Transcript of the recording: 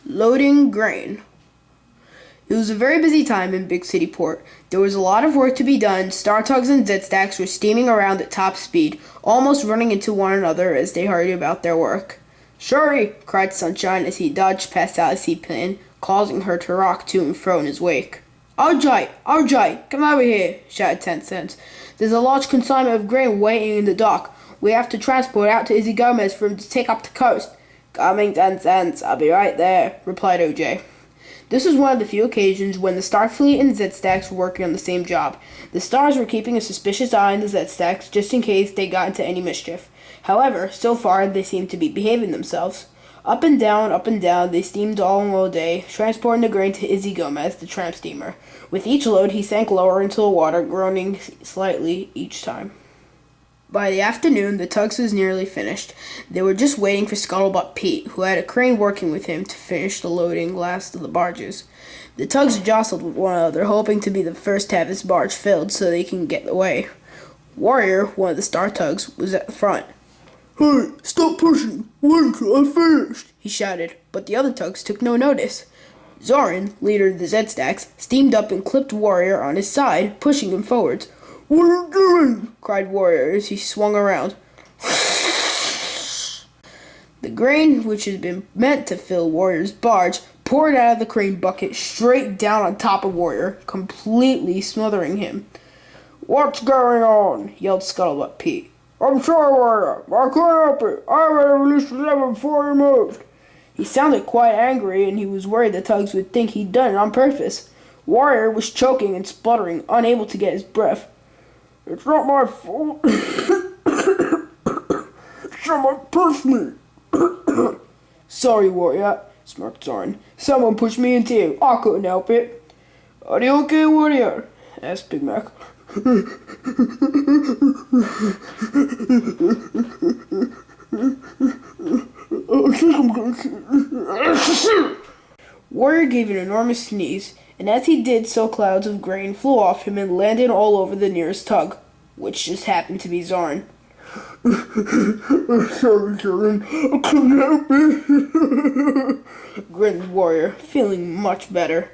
Loading grain. It was a very busy time in Big City Port. There was a lot of work to be done. Star Tugs and Zit Stacks were steaming around at top speed, almost running into one another as they hurried about their work. "Shuri!" cried Sunshine as he dodged past Alice Seaplane, causing her to rock to and fro in his wake. Arjai, come over here," shouted 10 Cents. "There's a large consignment of grain waiting in the dock. We have to transport out to Izzy Gomez for him to take up the coast." "Coming, 10 Cents. I'll be right there," replied OJ. This was one of the few occasions when the Starfleet and Z-Stacks were working on the same job. The Stars were keeping a suspicious eye on the Z-Stacks just in case they got into any mischief. However, so far they seemed to be behaving themselves. Up and down, they steamed all day, transporting the grain to Izzy Gomez, the tramp steamer. With each load, he sank lower into the water, groaning slightly each time. By the afternoon, the tugs was nearly finished. They were just waiting for Scuttlebutt Pete, who had a crane working with him to finish the loading last of the barges. The tugs jostled with one another, hoping to be the first to have his barge filled so they can get away. Warrior, one of the Star Tugs, was at the front. "Hey, stop pushing! Wait until I'm finished!" he shouted, but the other tugs took no notice. Zorin, leader of the Z-Stacks, steamed up and clipped Warrior on his side, pushing him forwards. "What are you doing?" cried Warrior as he swung around. The grain, which had been meant to fill Warrior's barge, poured out of the crane bucket straight down on top of Warrior, completely smothering him. "What's going on?" yelled Scuttlebutt Pete. "I'm sorry, Warrior. I couldn't help it. I already released the lever before he moved." He sounded quite angry, and he was worried the tugs would think he'd done it on purpose. Warrior was choking and spluttering, unable to get his breath. "It's not my fault. Someone pushed me." "Sorry, Warrior," smirked Zorin. "Someone pushed me into you. I couldn't help it." "Are you okay, Warrior?" asked Big Mac. Warrior gave an enormous sneeze, and as he did so clouds of grain flew off him and landed all over the nearest tug, which just happened to be Zorin. "Sorry, Zorin. I couldn't help it," grinned Warrior, feeling much better.